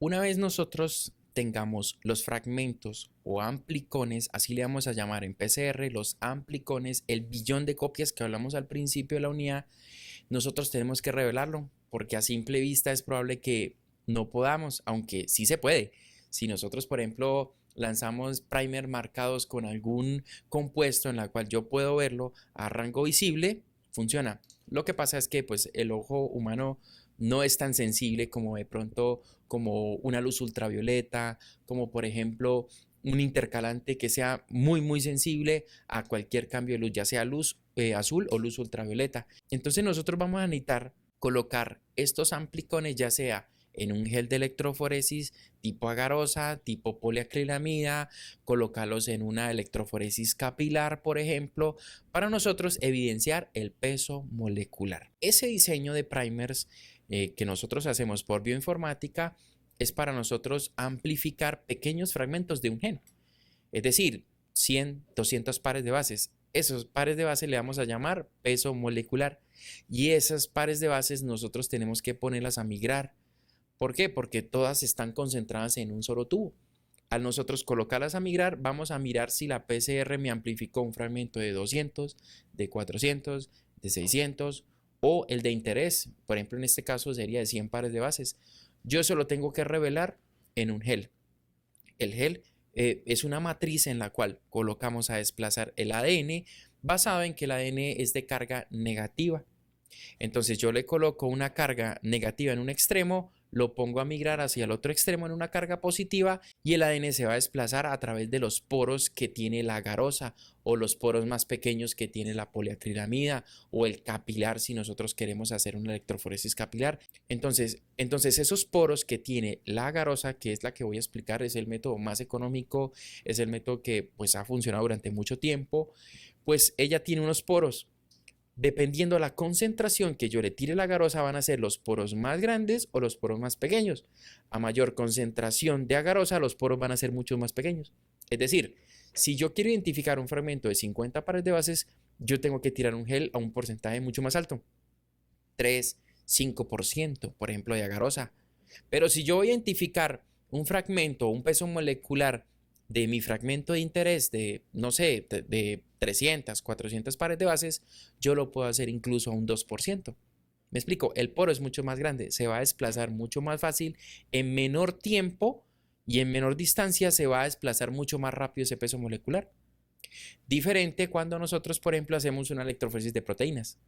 Una vez nosotros tengamos los fragmentos o amplicones, así le vamos a llamar en PCR, los amplicones, el billón de copias que hablamos al principio de la unidad, nosotros tenemos que revelarlo, porque a simple vista es probable que no podamos, aunque sí se puede. Si nosotros, por ejemplo, lanzamos primer marcados con algún compuesto en la cual yo puedo verlo a rango visible, funciona. Lo que pasa es que pues el ojo humano no es tan sensible como de pronto como una luz ultravioleta, como por ejemplo un intercalante que sea muy sensible a cualquier cambio de luz, ya sea luz azul o luz ultravioleta. Entonces nosotros vamos a necesitar colocar estos amplicones ya sea en un gel de electroforesis tipo agarosa, tipo poliacrilamida, colocarlos en una electroforesis capilar, por ejemplo, para nosotros evidenciar el peso molecular. Ese diseño de primers que nosotros hacemos por bioinformática es para nosotros amplificar pequeños fragmentos de un gen, es decir, 100, 200 pares de bases. Esos pares de bases le vamos a llamar peso molecular y esas pares de bases nosotros tenemos que ponerlas a migrar. ¿Por qué? Porque todas están concentradas en un solo tubo. Al nosotros colocarlas a migrar, vamos a mirar si la PCR me amplificó un fragmento de 200, de 400, de 600 o el de interés. Por ejemplo, en este caso sería de 100 pares de bases. Yo solo tengo que revelar en un gel. El gel es una matriz en la cual colocamos a desplazar el ADN basado en que el ADN es de carga negativa. Entonces yo le coloco una carga negativa en un extremo, lo pongo a migrar hacia el otro extremo en una carga positiva y el ADN se va a desplazar a través de los poros que tiene la agarosa o los poros más pequeños que tiene la poliacrilamida o el capilar si nosotros queremos hacer una electroforesis capilar. Entonces esos poros que tiene la agarosa, que es la que voy a explicar, es el método más económico, es el método que pues ha funcionado durante mucho tiempo, pues ella tiene unos poros. Dependiendo de la concentración que yo le tire la agarosa, van a ser los poros más grandes o los poros más pequeños. A mayor concentración de agarosa, los poros van a ser mucho más pequeños. Es decir, si yo quiero identificar un fragmento de 50 pares de bases, yo tengo que tirar un gel a un porcentaje mucho más alto. 3, 5%, por ejemplo, de agarosa. Pero si yo voy a identificar un fragmento o un peso molecular de mi fragmento de interés de, no sé, de 300, 400 pares de bases, yo lo puedo hacer incluso a un 2%. Me explico, el poro es mucho más grande, se va a desplazar mucho más fácil, en menor tiempo y en menor distancia se va a desplazar mucho más rápido ese peso molecular. Diferente cuando nosotros, por ejemplo, hacemos una electroforesis de proteínas.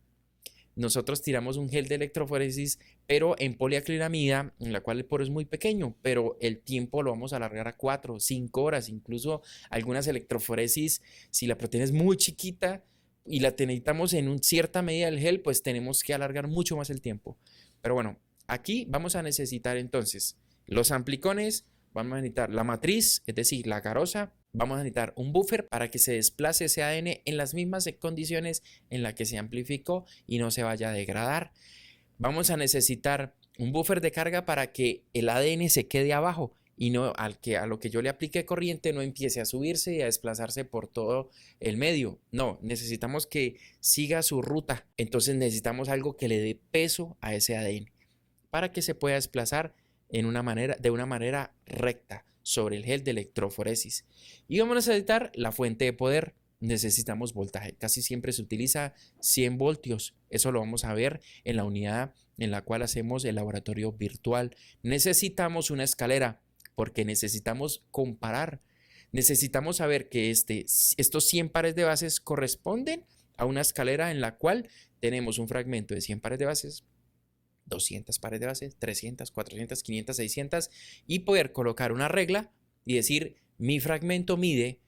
Nosotros tiramos un gel de electroforesis, pero en poliacrilamida, en la cual el poro es muy pequeño, pero el tiempo lo vamos a alargar a 4, 5 horas, incluso algunas electroforesis, si la proteína es muy chiquita y la necesitamos en una cierta medida del gel, pues tenemos que alargar mucho más el tiempo. Pero bueno, aquí vamos a necesitar entonces los amplicones, vamos a necesitar la matriz, es decir, la garosa, vamos a necesitar un buffer para que se desplace ese ADN en las mismas condiciones en las que se amplificó y no se vaya a degradar. Vamos a necesitar un buffer de carga para que el ADN se quede abajo y no a lo que yo le aplique corriente no empiece a subirse y a desplazarse por todo el medio. No, necesitamos que siga su ruta. Entonces necesitamos algo que le dé peso a ese ADN para que se pueda desplazar de una manera recta sobre el gel de electroforesis. Y vamos a necesitar la fuente de poder. Necesitamos voltaje. Casi siempre se utiliza 100 voltios. Eso lo vamos a ver en la unidad en la cual hacemos el laboratorio virtual. Necesitamos una escalera porque necesitamos comparar. Necesitamos saber que estos 100 pares de bases corresponden a una escalera en la cual tenemos un fragmento de 100 pares de bases, 200 pares de bases, 300, 400, 500, 600 y poder colocar una regla y decir mi fragmento mide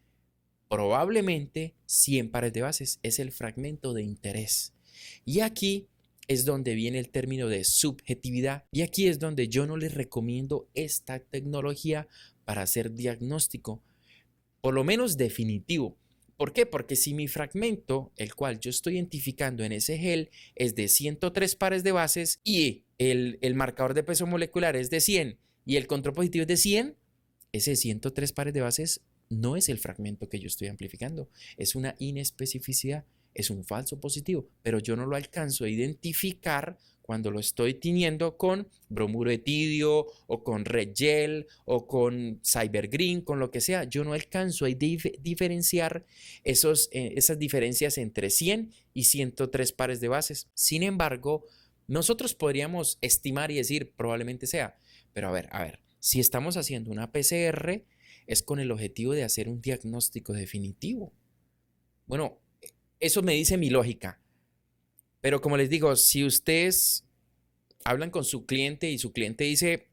probablemente 100 pares de bases, es el fragmento de interés. Y aquí es donde viene el término de subjetividad y aquí es donde yo no les recomiendo esta tecnología para hacer diagnóstico, por lo menos definitivo. ¿Por qué? Porque si mi fragmento, el cual yo estoy identificando en ese gel, es de 103 pares de bases y el marcador de peso molecular es de 100 y el control positivo es de 100, ese 103 pares de bases no es el fragmento que yo estoy amplificando, es una inespecificidad, es un falso positivo, pero yo no lo alcanzo a identificar cuando lo estoy tiñendo con bromuro de tidio o con red gel o con cybergreen, con lo que sea, yo no alcanzo a diferenciar esas diferencias entre 100 y 103 pares de bases. Sin embargo, nosotros podríamos estimar y decir probablemente sea, pero a ver, si estamos haciendo una PCR es con el objetivo de hacer un diagnóstico definitivo. Bueno, eso me dice mi lógica. Pero como les digo, si ustedes hablan con su cliente y su cliente dice,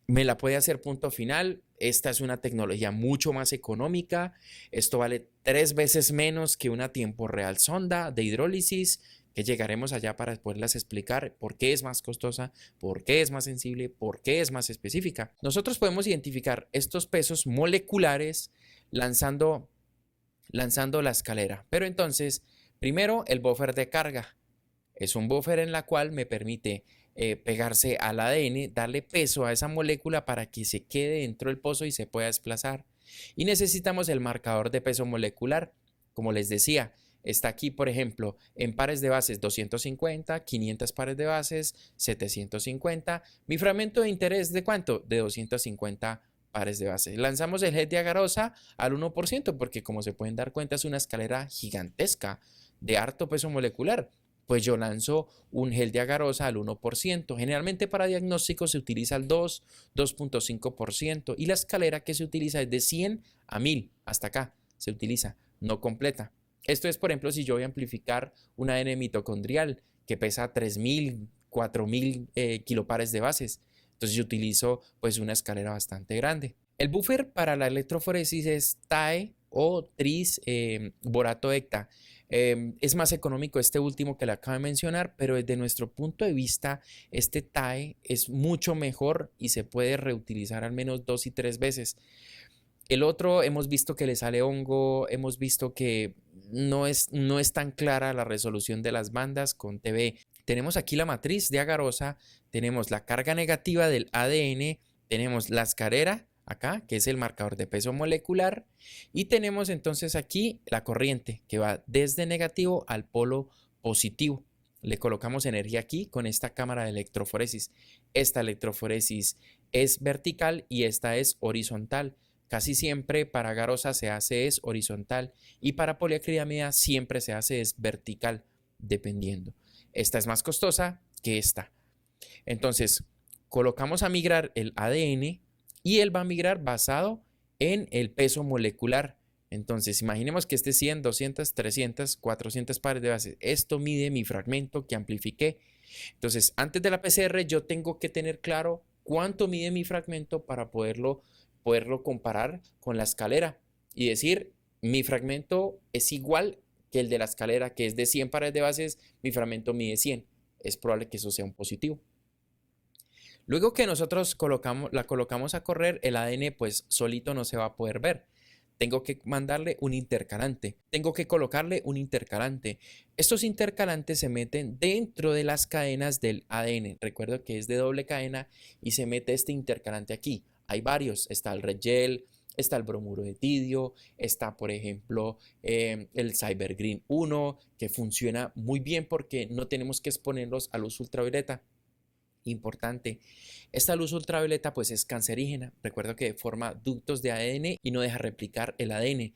me la puede hacer punto final, esta es una tecnología mucho más económica, esto vale 3 veces menos que una tiempo real sonda de hidrólisis, que llegaremos allá para poderlas explicar por qué es más costosa, por qué es más sensible, por qué es más específica. Nosotros podemos identificar estos pesos moleculares lanzando la escalera. Pero entonces, primero el buffer de carga. Es un buffer en la cual me permite pegarse al ADN, darle peso a esa molécula para que se quede dentro del pozo y se pueda desplazar. Y necesitamos el marcador de peso molecular. Como les decía, está aquí, por ejemplo, en pares de bases 250, 500 pares de bases, 750. Mi fragmento de interés, ¿de cuánto? De 250 pares de bases. Lanzamos el gel de agarosa al 1%, porque como se pueden dar cuenta es una escalera gigantesca de harto peso molecular. Pues yo lanzo un gel de agarosa al 1%. Generalmente para diagnóstico se utiliza el 2, 2.5% y la escalera que se utiliza es de 100 a 1000. Hasta acá se utiliza, no completa. Esto es, por ejemplo, si yo voy a amplificar un ADN mitocondrial que pesa 3000, 4000 kilopares de bases. Entonces yo utilizo pues una escalera bastante grande. El buffer para la electroforesis es TAE o tris borato hecta. Es más económico este último que le acabo de mencionar, pero desde nuestro punto de vista, este TAE es mucho mejor y se puede reutilizar al menos 2 y 3 veces. El otro hemos visto que le sale hongo, hemos visto que no es tan clara la resolución de las bandas con TB. Tenemos aquí la matriz de agarosa, tenemos la carga negativa del ADN, tenemos la escalera acá, que es el marcador de peso molecular, y tenemos entonces aquí la corriente que va desde negativo al polo positivo. Le colocamos energía aquí con esta cámara de electroforesis. Esta electroforesis es vertical y esta es horizontal. Casi siempre para agarosa se hace es horizontal y para poliacrilamida siempre se hace es vertical, dependiendo. Esta es más costosa que esta. Entonces, colocamos a migrar el ADN y él va a migrar basado en el peso molecular. Entonces, imaginemos que este 100, 200, 300, 400 pares de bases. Esto mide mi fragmento que amplifiqué. Entonces, antes de la PCR, yo tengo que tener claro cuánto mide mi fragmento para poderlo comparar con la escalera y decir, mi fragmento es igual que el de la escalera, que es de 100 pares de bases, mi fragmento mide 100. Es probable que eso sea un positivo. Luego que nosotros la colocamos a correr, el ADN pues solito no se va a poder ver. Tengo que mandarle un intercalante. Tengo que colocarle un intercalante. Estos intercalantes se meten dentro de las cadenas del ADN. Recuerdo que es de doble cadena y se mete este intercalante aquí. Hay varios. Está el red gel, está el bromuro de tidio, está por ejemplo el cybergreen 1 que funciona muy bien porque no tenemos que exponerlos a luz ultravioleta. Importante, esta luz ultravioleta pues es cancerígena. Recuerdo que forma ductos de ADN y no deja replicar el ADN.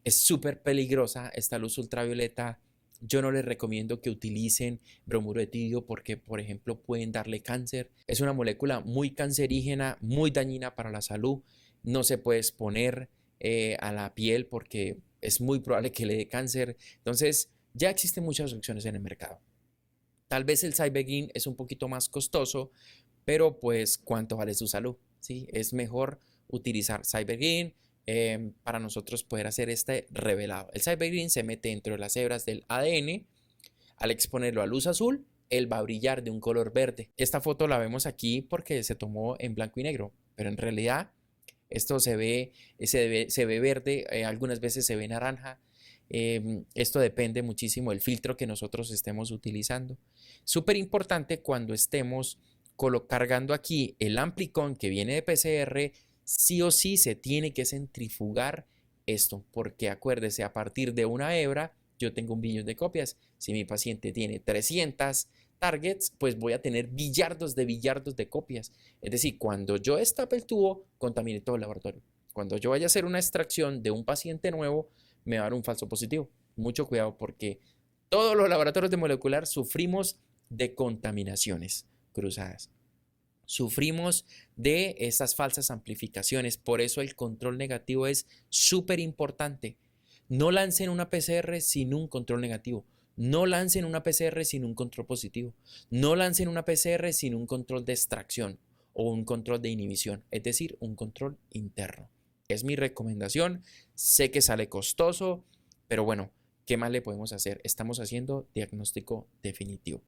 Es súper peligrosa esta luz ultravioleta. Yo no les recomiendo que utilicen bromuro de tidio porque, por ejemplo, pueden darle cáncer. Es una molécula muy cancerígena, muy dañina para la salud. No se puede exponer a la piel porque es muy probable que le dé cáncer. Entonces, ya existen muchas opciones en el mercado. Tal vez el cybergreen es un poquito más costoso, pero pues ¿cuánto vale su salud? ¿Sí? Es mejor utilizar cybergreen para nosotros poder hacer este revelado. El cybergreen se mete dentro de las hebras del ADN. Al exponerlo a luz azul, él va a brillar de un color verde. Esta foto la vemos aquí porque se tomó en blanco y negro, pero en realidad esto se ve verde, algunas veces se ve naranja. Esto depende muchísimo del filtro que nosotros estemos utilizando. Súper importante cuando estemos cargando aquí el amplicón que viene de PCR, sí o sí se tiene que centrifugar esto, porque acuérdese, a partir de una hebra yo tengo un billón de copias. Si mi paciente tiene 300, targets, pues voy a tener billardos de copias. Es decir, cuando yo destape el tubo, contaminé todo el laboratorio. Cuando yo vaya a hacer una extracción de un paciente nuevo, me va a dar un falso positivo. Mucho cuidado porque todos los laboratorios de molecular sufrimos de contaminaciones cruzadas. Sufrimos de estas falsas amplificaciones. Por eso el control negativo es súper importante. No lancen una PCR sin un control negativo. No lancen una PCR sin un control positivo. No lancen una PCR sin un control de extracción o un control de inhibición, es decir, un control interno. Es mi recomendación. Sé que sale costoso, pero bueno, ¿qué más le podemos hacer? Estamos haciendo diagnóstico definitivo.